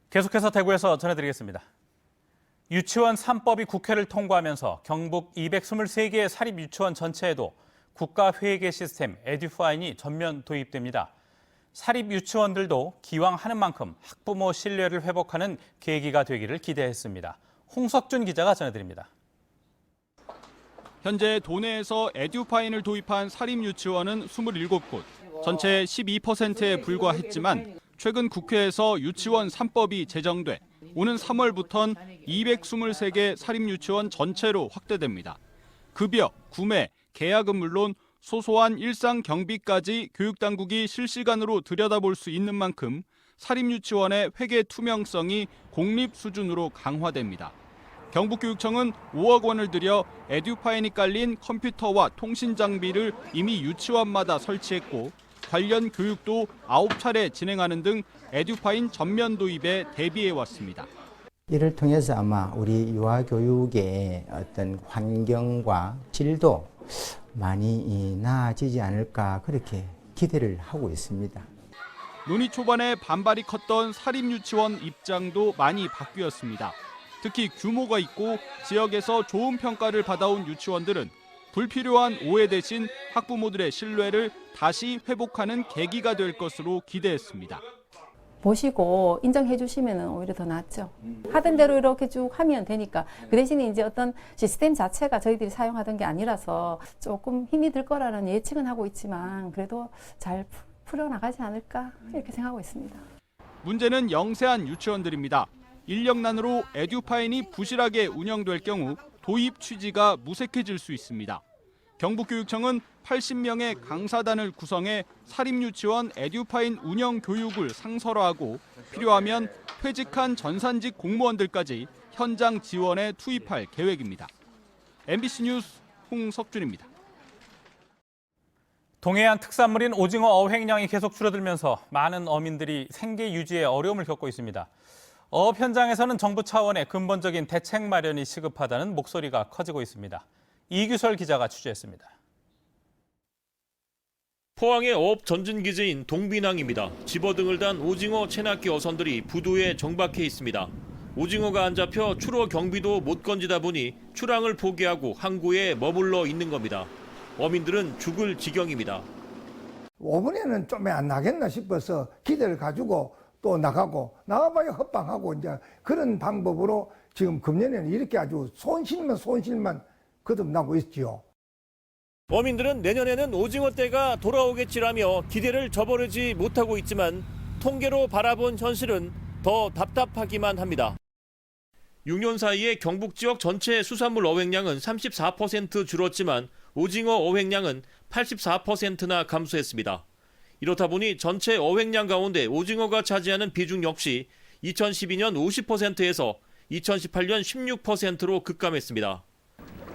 계속해서 대구에서 전해드리겠습니다. 유치원 3법이 국회를 통과하면서 경북 223개의 사립유치원 전체에도 국가회계 시스템 에듀파인이 전면 도입됩니다. 사립유치원들도 기왕 하는 만큼 학부모 신뢰를 회복하는 계기가 되기를 기대했습니다. 홍석준 기자가 전해드립니다. 현재 도내에서 에듀파인을 도입한 사립유치원은 27곳, 전체의 12%에 불과했지만 최근 국회에서 유치원 3법이 제정돼 오는 3월부턴 223개 사립유치원 전체로 확대됩니다. 급여, 구매, 계약은 물론 소소한 일상 경비까지 교육당국이 실시간으로 들여다볼 수 있는 만큼 사립유치원의 회계 투명성이 공립 수준으로 강화됩니다. 경북교육청은 5억 원을 들여 에듀파인이 깔린 컴퓨터와 통신 장비를 이미 유치원마다 설치했고 관련 교육도 9차례 진행하는 등 에듀파인 전면 도입에 대비해 왔습니다. 이를 통해서 아마 우리 유아교육의 어떤 환경과 질도 많이 나아지지 않을까 그렇게 기대를 하고 있습니다. 논의 초반에 반발이 컸던 사립유치원 입장도 많이 바뀌었습니다. 특히 규모가 있고 지역에서 좋은 평가를 받아온 유치원들은 불필요한 오해 대신 학부모들의 신뢰를 다시 회복하는 계기가 될 것으로 기대했습니다. 보시고 인정해 주시면 오히려 더 낫죠. 하던 대로 이렇게 쭉 하면 되니까 그 대신에 이제 어떤 시스템 자체가 저희들이 사용하던 게 아니라서 조금 힘이 들 거라는 예측은 하고 있지만 그래도 잘 풀어나가지 않을까 이렇게 생각하고 있습니다. 문제는 영세한 유치원들입니다. 인력난으로 에듀파인이 부실하게 운영될 경우 도입 취지가 무색해질 수 있습니다. 경북교육청은 80명의 강사단을 구성해 사립유치원 에듀파인 운영 교육을 상설화하고 필요하면 퇴직한 전산직 공무원들까지 현장 지원에 투입할 계획입니다. MBC 뉴스 홍석준입니다. 동해안 특산물인 오징어 어획량이 계속 줄어들면서 많은 어민들이 생계 유지에 어려움을 겪고 있습니다. 어업 현장에서는 정부 차원의 근본적인 대책 마련이 시급하다는 목소리가 커지고 있습니다. 이규설 기자가 취재했습니다. 포항의 어업 전진기지인 동빈항입니다. 집어등을 단 오징어 체납기 어선들이 부두에 정박해 있습니다. 오징어가 안 잡혀 출어 경비도 못 건지다 보니 출항을 포기하고 항구에 머물러 있는 겁니다. 어민들은 죽을 지경입니다. 5분에는 좀 안 나겠나 싶어서 기대를 가지고 또 나가봐야 헛방하고 이제 그런 방법으로 지금 금년에는 이렇게 아주 손실만 거듭나고 있지요. 어민들은 내년에는 오징어때가 돌아오겠지라며 기대를 저버리지 못하고 있지만 통계로 바라본 현실은 더 답답하기만 합니다. 6년 사이에 경북 지역 전체 수산물 어획량은 34% 줄었지만 오징어 어획량은 84%나 감소했습니다. 이렇다 보니 전체 어획량 가운데 오징어가 차지하는 비중 역시 2012년 50%에서 2018년 16%로 급감했습니다.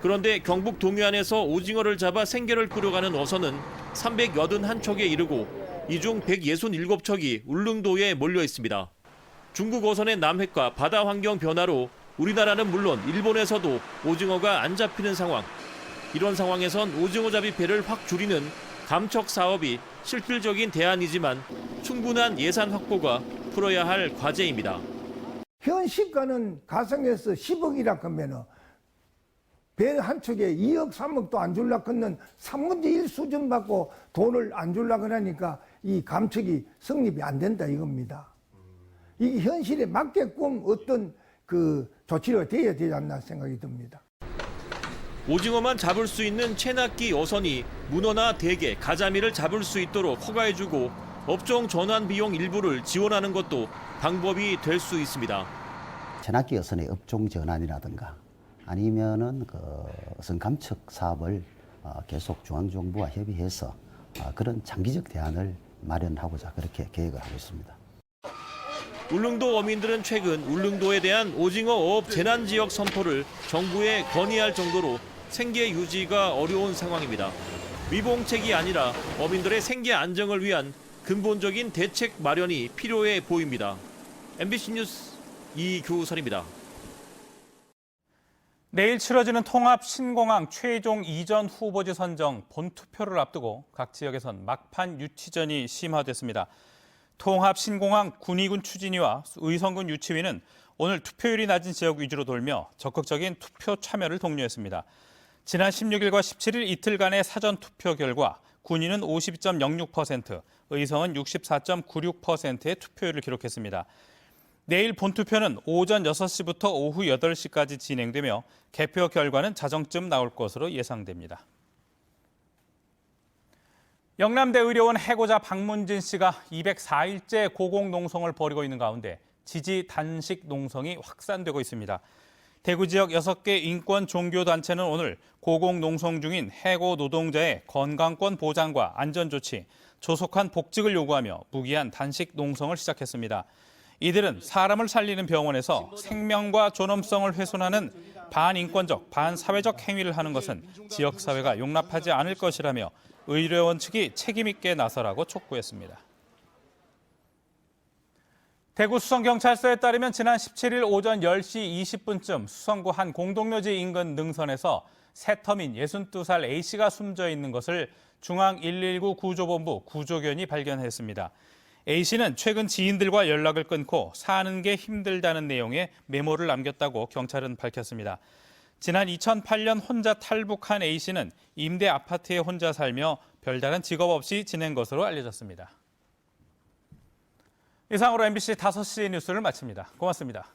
그런데 경북 동해안에서 오징어를 잡아 생계를 꾸려가는 어선은 381척에 이르고 이 중 167척이 울릉도에 몰려 있습니다. 중국 어선의 남획과 바다 환경 변화로 우리나라는 물론 일본에서도 오징어가 안 잡히는 상황. 이런 상황에선 오징어잡이 배를 확 줄이는 감척 사업이 실질적인 대안이지만 충분한 예산 확보가 풀어야 할 과제입니다. 현 시가는 가성에서 10억이라 하면은 배 한 척에 2억, 3억도 안 줄라 하면 3분의 1 수준 받고 돈을 안 줄라 그러니까 이 감척이 성립이 안 된다 이겁니다. 이게 현실에 맞게끔 어떤 그 조치가 돼야 되지 않나 생각이 듭니다. 오징어만 잡을 수 있는 체납기 어선이 문어나 대게, 가자미를 잡을 수 있도록 허가해주고 업종 전환 비용 일부를 지원하는 것도 방법이 될 수 있습니다. 체납기 어선의 업종 전환이라든가 아니면은 어선 감척 사업을 계속 중앙정부와 협의해서 그런 장기적 대안을 마련하고자 그렇게 계획을 하고 있습니다. 울릉도 어민들은 최근 울릉도에 대한 오징어 어업 재난지역 선포를 정부에 건의할 정도로 생계 유지가 어려운 상황입니다. 위봉책이 아니라 어민들의 생계 안정을 위한 근본적인 대책 마련이 필요해 보입니다. MBC 뉴스 이규설입니다. 내일 치러지는 통합 신공항 최종 이전 후보지 선정 본투표를 앞두고 각 지역에선 막판 유치전이 심화됐습니다. 통합 신공항 군의군 추진위와 의성군 유치위는 오늘 투표율이 낮은 지역 위주로 돌며 적극적인 투표 참여를 독려했습니다. 지난 16일과 17일 이틀간의 사전 투표 결과 군의는 52.06%, 의성은 64.96%의 투표율을 기록했습니다. 내일 본투표는 오전 6시부터 오후 8시까지 진행되며 개표 결과는 자정쯤 나올 것으로 예상됩니다. 영남대 의료원 해고자 박문진 씨가 204일째 고공농성을 벌이고 있는 가운데 지지 단식 농성이 확산되고 있습니다. 대구 지역 6개 인권 종교단체는 오늘 고공농성 중인 해고 노동자의 건강권 보장과 안전조치, 조속한 복직을 요구하며 무기한 단식 농성을 시작했습니다. 이들은 사람을 살리는 병원에서 생명과 존엄성을 훼손하는 반인권적, 반사회적 행위를 하는 것은 지역사회가 용납하지 않을 것이라며 의료원 측이 책임 있게 나서라고 촉구했습니다. 대구 수성경찰서에 따르면 지난 17일 오전 10시 20분쯤 수성구 한 공동묘지 인근 능선에서 새터민 62살 A씨가 숨져 있는 것을 중앙119 구조본부 구조견이 발견했습니다. A씨는 최근 지인들과 연락을 끊고 사는 게 힘들다는 내용의 메모를 남겼다고 경찰은 밝혔습니다. 지난 2008년 혼자 탈북한 A씨는 임대 아파트에 혼자 살며 별다른 직업 없이 지낸 것으로 알려졌습니다. 이상으로 MBC 5시 뉴스를 마칩니다. 고맙습니다.